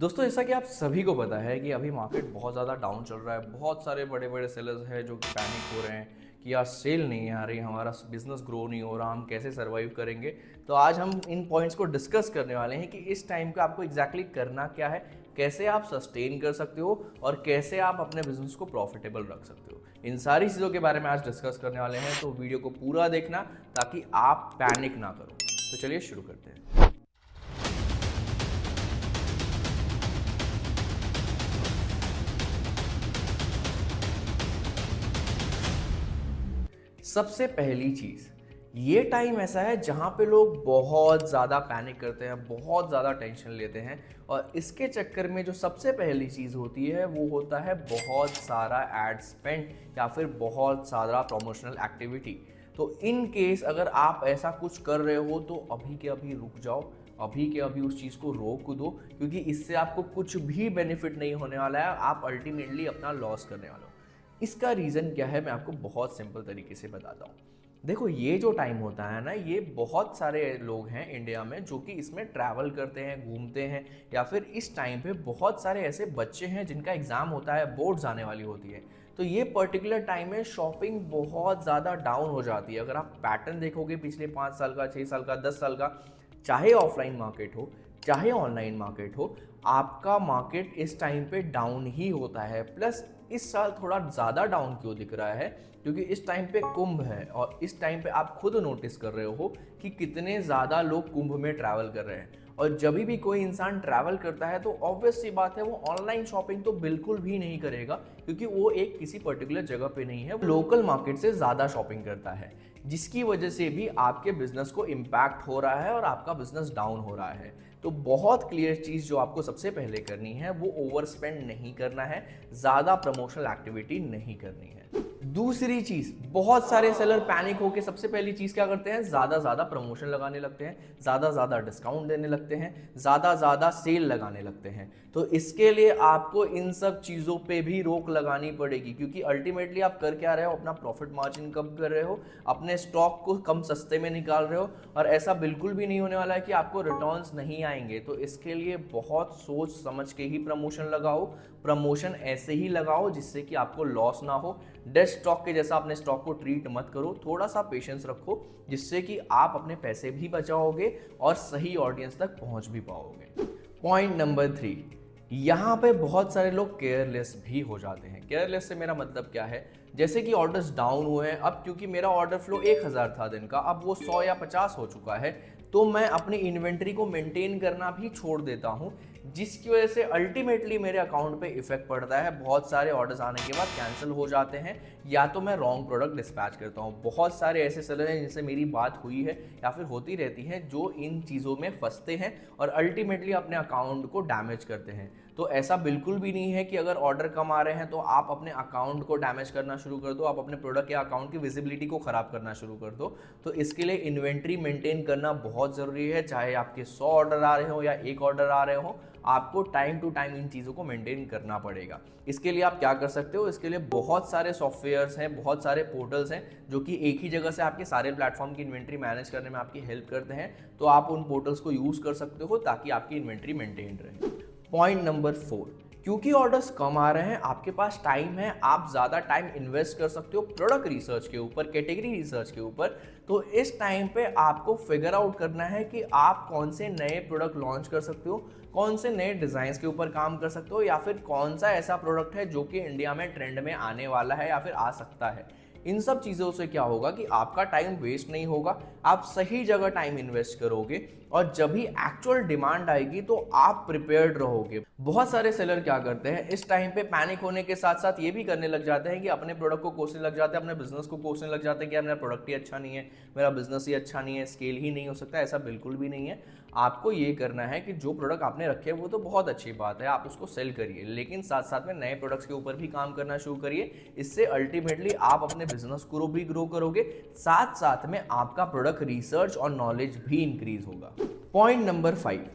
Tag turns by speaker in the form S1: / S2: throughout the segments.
S1: दोस्तों, जैसा कि आप सभी को पता है कि अभी मार्केट बहुत ज़्यादा डाउन चल रहा है। बहुत सारे बड़े बड़े सेलर्स हैं जो कि पैनिक हो रहे हैं कि यार सेल नहीं आ रही, हमारा बिजनेस ग्रो नहीं हो रहा, हम कैसे सर्वाइव करेंगे। तो आज हम इन पॉइंट्स को डिस्कस करने वाले हैं कि इस टाइम पे आपको एग्जैक्टली करना क्या है, कैसे आप सस्टेन कर सकते हो और कैसे आप अपने बिजनेस को प्रॉफिटेबल रख सकते हो। इन सारी चीज़ों के बारे में आज डिस्कस करने वाले हैं, तो वीडियो को पूरा देखना ताकि आप पैनिक ना करो। तो चलिए शुरू करते हैं। सबसे पहली चीज़, ये टाइम ऐसा है जहाँ पे लोग बहुत ज़्यादा पैनिक करते हैं, बहुत ज़्यादा टेंशन लेते हैं और इसके चक्कर में जो सबसे पहली चीज़ होती है वो होता है बहुत सारा एड स्पेंड या फिर बहुत सारा प्रमोशनल एक्टिविटी। तो इन केस अगर आप ऐसा कुछ कर रहे हो तो अभी के अभी रुक जाओ, अभी के अभी उस चीज़ को रोक दो, क्योंकि इससे आपको कुछ भी बेनिफिट नहीं होने वाला है, आप अल्टीमेटली अपना लॉस करने वाले हो। इसका रीज़न क्या है मैं आपको बहुत सिंपल तरीके से बताता हूँ। देखो, ये जो टाइम होता है ना, ये बहुत सारे लोग हैं इंडिया में जो कि इसमें ट्रैवल करते हैं, घूमते हैं, या फिर इस टाइम पे बहुत सारे ऐसे बच्चे हैं जिनका एग्ज़ाम होता है, बोर्ड्स आने वाली होती है। तो ये पर्टिकुलर टाइम में शॉपिंग बहुत ज़्यादा डाउन हो जाती है। अगर आप पैटर्न देखोगे पिछले 5 साल का, 6 साल का, 10 साल का, चाहे ऑफलाइन मार्केट हो चाहे ऑनलाइन मार्केट हो, आपका मार्केट इस टाइम पे डाउन ही होता है। प्लस इस साल थोड़ा ज़्यादा डाउन क्यों दिख रहा है, क्योंकि इस टाइम पे कुंभ है और इस टाइम पे आप खुद नोटिस कर रहे हो कि कितने ज़्यादा लोग कुंभ में ट्रैवल कर रहे हैं। और जब भी कोई इंसान ट्रैवल करता है तो ऑब्वियस सी बात है वो ऑनलाइन शॉपिंग तो बिल्कुल भी नहीं करेगा, क्योंकि वो एक किसी पर्टिकुलर जगह पे नहीं है, वो लोकल मार्केट से ज़्यादा शॉपिंग करता है, जिसकी वजह से भी आपके बिजनेस को इम्पैक्ट हो रहा है और आपका बिजनेस डाउन हो रहा है। तो बहुत क्लियर चीज़ जो आपको सबसे पहले करनी है वो ओवर स्पेंड नहीं करना है, ज़्यादा प्रमोशनल एक्टिविटी नहीं करनी है। दूसरी चीज़, बहुत सारे सेलर पैनिक होकर सबसे पहली चीज़ क्या करते हैं, ज़्यादा प्रमोशन लगाने लगते हैं, ज़्यादा डिस्काउंट देने लगते हैं, ज़्यादा सेल लगाने लगते हैं। तो इसके लिए आपको इन सब चीज़ों पे भी रोक लगानी पड़ेगी, क्योंकि अल्टीमेटली आप कर क्या रहे हो, अपना प्रॉफिट मार्जिन कम कर रहे हो, अपने स्टॉक को कम सस्ते में निकाल रहे हो, और ऐसा बिल्कुल भी नहीं होने वाला है कि आपको रिटर्न्स नहीं आएंगे। तो इसके लिए बहुत सोच समझ के ही प्रमोशन लगाओ। प्रमोशन ऐसे ही लगाओ जिससे कि आपको लॉस ना हो। डेड स्टॉक के जैसा अपने स्टॉक को ट्रीट मत करो, थोड़ा सा पेशेंस रखो, जिससे कि आप अपने पैसे भी बचाओगे और सही ऑडियंस तक पहुंच भी पाओगे। पॉइंट नंबर 3, यहाँ पे बहुत सारे लोग केयरलेस भी हो जाते हैं। केयरलेस से मेरा मतलब क्या है, जैसे कि ऑर्डर्स डाउन हुए हैं, अब क्योंकि मेरा ऑर्डर फ्लो 1000 था दिन का, अब वो 100 या 50 हो चुका है, तो मैं अपनी इन्वेंट्री को मेंटेन करना भी छोड़ देता हूँ, जिसकी वजह से अल्टीमेटली मेरे अकाउंट पे इफेक्ट पड़ता है। बहुत सारे ऑर्डर्स आने के बाद कैंसिल हो जाते हैं, या तो मैं रॉन्ग प्रोडक्ट डिस्पैच करता हूँ। बहुत सारे ऐसे सेलर हैं जिनसे मेरी बात हुई है या फिर होती रहती है, जो इन चीज़ों में फंसते हैं और अल्टीमेटली अपने अकाउंट को डैमेज करते हैं। तो ऐसा बिल्कुल भी नहीं है कि अगर ऑर्डर कम आ रहे हैं तो आप अपने अकाउंट को डैमेज करना शुरू कर दो, आप अपने प्रोडक्ट या अकाउंट की विजिबिलिटी को ख़राब करना शुरू कर दो। तो इसके लिए इन्वेंट्री मेंटेन करना बहुत ज़रूरी है। चाहे आपके 100 ऑर्डर आ रहे हो या 1 ऑर्डर आ रहे हो, आपको टाइम टू टाइम इन चीज़ों को मेंटेन करना पड़ेगा। इसके लिए आप क्या कर सकते हो, इसके लिए बहुत सारे सॉफ्टवेयर्स हैं, बहुत सारे पोर्टल्स हैं जो कि एक ही जगह से आपके सारे प्लेटफॉर्म की इन्वेंट्री मैनेज करने में आपकी हेल्प करते हैं। तो आप उन पोर्टल्स को यूज़ कर सकते हो ताकि आपकी इन्वेंट्री मेंटेन रहे। पॉइंट नंबर 4, क्योंकि ऑर्डर्स कम आ रहे हैं, आपके पास टाइम है, आप ज़्यादा टाइम इन्वेस्ट कर सकते हो प्रोडक्ट रिसर्च के ऊपर, कैटेगरी रिसर्च के ऊपर। तो इस टाइम पे आपको फिगर आउट करना है कि आप कौन से नए प्रोडक्ट लॉन्च कर सकते हो, कौन से नए डिज़ाइंस के ऊपर काम कर सकते हो, या फिर कौन सा ऐसा प्रोडक्ट है जो कि इंडिया में ट्रेंड में आने वाला है या फिर आ सकता है। इन सब चीज़ों से क्या होगा कि आपका टाइम वेस्ट नहीं होगा, आप सही जगह टाइम इन्वेस्ट करोगे और जब भी एक्चुअल डिमांड आएगी तो आप प्रिपेयर्ड रहोगे। बहुत सारे सेलर क्या करते हैं, इस टाइम पे पैनिक होने के साथ साथ ये भी करने लग जाते हैं कि अपने प्रोडक्ट को कोसने लग जाते हैं, अपने बिजनेस को कोसने लग जाते हैं कि यार मेरा प्रोडक्ट ही अच्छा नहीं है, मेरा बिजनेस ही अच्छा नहीं है, स्केल ही नहीं हो सकता। ऐसा बिल्कुल भी नहीं है। आपको ये करना है कि जो प्रोडक्ट आपने रखे हैं वो तो बहुत अच्छी बात है, आप उसको सेल करिए, लेकिन साथ साथ में नए प्रोडक्ट्स के ऊपर भी काम करना शुरू करिए। इससे अल्टीमेटली आप अपने बिजनेस को भी ग्रो करोगे, साथ साथ में आपका प्रोडक्ट रिसर्च और नॉलेज भी इंक्रीज होगा। पॉइंट नंबर 5,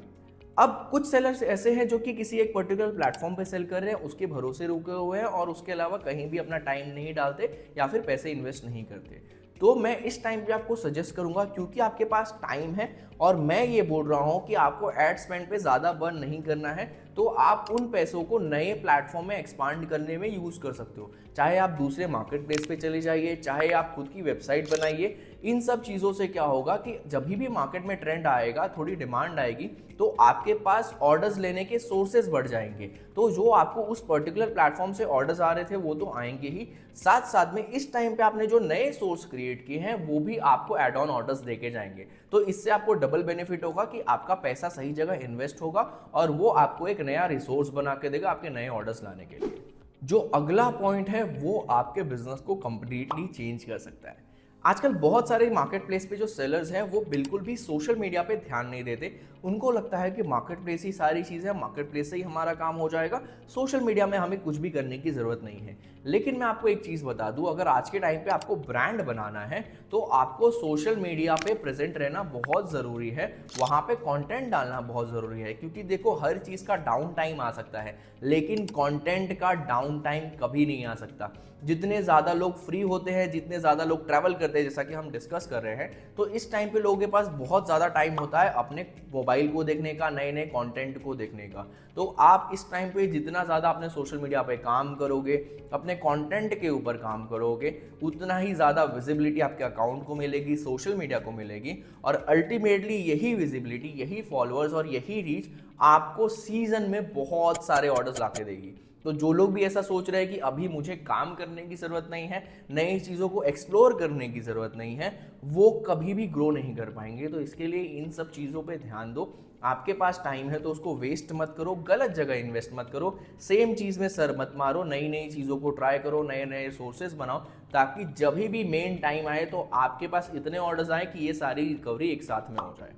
S1: अब कुछ सेलर्स ऐसे हैं जो कि किसी एक पर्टिकुलर प्लेटफॉर्म पे सेल कर रहे हैं, उसके भरोसे रुके हुए हैं और उसके अलावा कहीं भी अपना टाइम नहीं डालते या फिर पैसे इन्वेस्ट नहीं करते। तो मैं इस टाइम पे आपको सजेस्ट करूंगा, क्योंकि आपके पास टाइम है और मैं ये बोल रहा हूँ कि आपको एड स्पेंड पे ज़्यादा बर्न नहीं करना है, तो आप उन पैसों को नए प्लेटफॉर्म में एक्सपांड करने में यूज़ कर सकते हो। चाहे आप दूसरे मार्केट प्लेस पे चले जाइए, चाहे आप खुद की वेबसाइट बनाइए। इन सब चीज़ों से क्या होगा कि जब भी मार्केट में ट्रेंड आएगा, थोड़ी डिमांड आएगी, तो आपके पास ऑर्डर्स लेने के सोर्सेज बढ़ जाएंगे। तो जो आपको उस पर्टिकुलर प्लेटफॉर्म से ऑर्डर्स आ रहे थे वो तो आएंगे ही, साथ साथ में इस टाइम पे आपने जो नए सोर्स क्रिएट किए हैं वो भी आपको एड ऑन ऑर्डर्स देके जाएंगे। तो इससे आपको डबल बेनिफिट होगा कि आपका पैसा सही जगह इन्वेस्ट होगा और वो आपको एक नया रिसोर्स बना के देगा आपके नए ऑर्डर्स लाने के लिए। जो अगला पॉइंट है वो आपके बिजनेस को कंप्लीटली चेंज कर सकता है। आजकल बहुत सारे मार्केट प्लेस पे जो सेलर्स हैं वो बिल्कुल भी सोशल मीडिया पे ध्यान नहीं देते। उनको लगता है कि मार्केट प्लेस ही सारी चीज़ है, मार्केट प्लेस से ही हमारा काम हो जाएगा, सोशल मीडिया में हमें कुछ भी करने की ज़रूरत नहीं है। लेकिन मैं आपको एक चीज़ बता दूं, अगर आज के टाइम पे आपको ब्रांड बनाना है तो आपको सोशल मीडिया पे प्रेजेंट रहना बहुत ज़रूरी है, वहाँ पे कंटेंट डालना बहुत ज़रूरी है। क्योंकि देखो, हर चीज़ का डाउन टाइम आ सकता है लेकिन कंटेंट का डाउन टाइम कभी नहीं आ सकता। जितने ज़्यादा लोग फ्री होते हैं, जितने ज़्यादा लोग ट्रैवल करते हैं, जैसा कि हम डिस्कस कर रहे हैं, तो इस टाइम पे लोगों के पास बहुत ज़्यादा टाइम होता है अपने मोबाइल को देखने का, नए नए कंटेंट को देखने का। तो आप इस टाइम पे जितना ज़्यादा अपने सोशल मीडिया पे काम करोगे, अपने कंटेंट के ऊपर काम करोगे, उतना ही ज़्यादा विजिबिलिटी आपके अकाउंट को मिलेगी, सोशल मीडिया को मिलेगी, और अल्टीमेटली यही विजिबिलिटी, यही फॉलोअर्स और यही रीच आपको सीजन में बहुत सारे ऑर्डर्स ला के देगी। तो जो लोग भी ऐसा सोच रहे हैं कि अभी मुझे काम करने की ज़रूरत नहीं है, नई चीज़ों को एक्सप्लोर करने की ज़रूरत नहीं है, वो कभी भी ग्रो नहीं कर पाएंगे। तो इसके लिए इन सब चीज़ों पे ध्यान दो। आपके पास टाइम है तो उसको वेस्ट मत करो, गलत जगह इन्वेस्ट मत करो, सेम चीज़ में सर मत मारो, नई नई चीज़ों को ट्राई करो, नए नए सोर्सेज बनाओ, ताकि जब भी मेन टाइम आए तो आपके पास इतने ऑर्डर्स आए कि ये सारी रिकवरी एक साथ में हो जाए।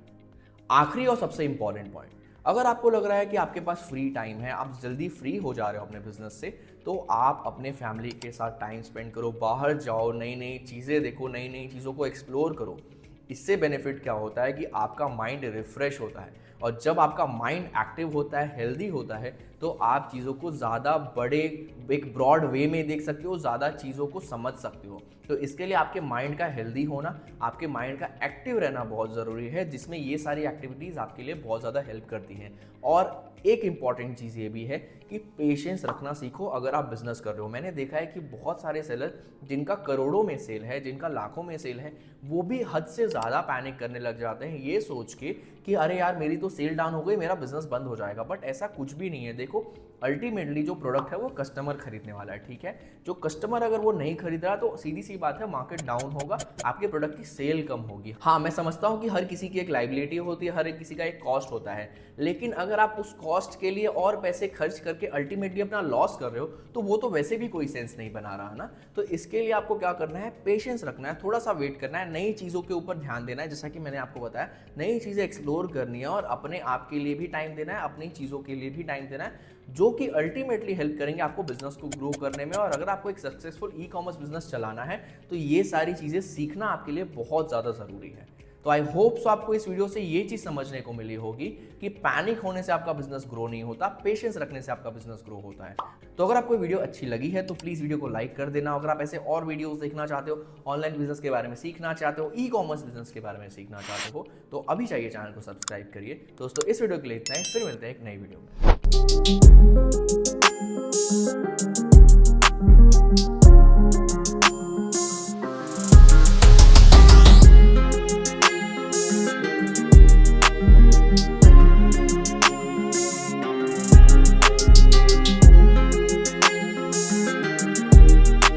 S1: आखिरी और सबसे इंपॉर्टेंट पॉइंट, अगर आपको लग रहा है कि आपके पास फ्री टाइम है, आप जल्दी फ्री हो जा रहे हो अपने बिजनेस से, तो आप अपने फैमिली के साथ टाइम स्पेंड करो, बाहर जाओ, नई नई चीज़ें देखो, नई नई चीज़ों को एक्सप्लोर करो। इससे बेनिफिट क्या होता है कि आपका माइंड रिफ्रेश होता है, और जब आपका माइंड एक्टिव होता है, हेल्दी होता है, तो आप चीज़ों को ज़्यादा बड़े एक ब्रॉड वे में देख सकते हो, ज़्यादा चीज़ों को समझ सकते हो। तो इसके लिए आपके माइंड का हेल्दी होना, आपके माइंड का एक्टिव रहना बहुत ज़रूरी है, जिसमें ये सारी एक्टिविटीज़ आपके लिए बहुत ज़्यादा हेल्प करती हैं। और एक इम्पॉर्टेंट चीज़ ये भी है कि पेशेंस रखना सीखो अगर आप बिजनेस कर रहे हो। मैंने देखा है कि बहुत सारे सेलर जिनका करोड़ों में सेल है, जिनका लाखों में सेल है, वो भी हद से ज़्यादा पैनिक करने लग जाते हैं ये सोच के कि अरे यार मेरी तो सेल डाउन हो गई, मेरा बिजनेस बंद हो जाएगा। बट ऐसा कुछ भी नहीं है। देखो, अल्टीमेटली जो प्रोडक्ट है वो कस्टमर खरीदने वाला है, ठीक है। जो कस्टमर अगर वो नहीं खरीद रहा तो सीधी सी बात है, मार्केट डाउन होगा, आपके प्रोडक्ट की सेल कम होगी। हाँ, मैं समझता हूँ कि हर किसी की एक लायबिलिटी होती है, हर एक किसी का एक कॉस्ट होता है, लेकिन अगर आप उस कॉस्ट के लिए और पैसे खर्च करके अल्टीमेटली अपना लॉस कर रहे हो तो वो तो वैसे भी कोई सेंस नहीं बना रहा ना। तो इसके लिए आपको क्या करना है, पेशेंस रखना है, थोड़ा सा वेट करना है, नई चीज़ों के ऊपर ध्यान देना है, जैसा कि मैंने आपको बताया, नई चीज़ें एक्सप्लोर करनी है और अपने आप के लिए भी टाइम देना है, अपनी चीज़ों के लिए भी टाइम देना है, जो कि अल्टीमेटली हेल्प करेंगे आपको बिजनेस को ग्रो करने में। और अगर आपको एक सक्सेसफुल ई कॉमर्स बिजनेस चलाना है तो ये सारी चीज़ें सीखना आपके लिए बहुत ज़्यादा ज़रूरी है। तो आई होप सो आपको इस वीडियो से ये चीज़ समझने को मिली होगी कि पैनिक होने से आपका बिजनेस ग्रो नहीं होता, पेशेंस रखने से आपका बिजनेस ग्रो होता है। तो अगर आपको वीडियो अच्छी लगी है तो प्लीज़ वीडियो को लाइक कर देना। अगर आप ऐसे और वीडियोस देखना चाहते हो, ऑनलाइन बिजनेस के बारे में सीखना चाहते हो, ई कॉमर्स बिजनेस के बारे में सीखना चाहते हो, तो अभी चाहिए चैनल को सब्सक्राइब करिए। दोस्तों, इस वीडियो के लिए इतना ही, फिर मिलते हैं एक नई वीडियो में।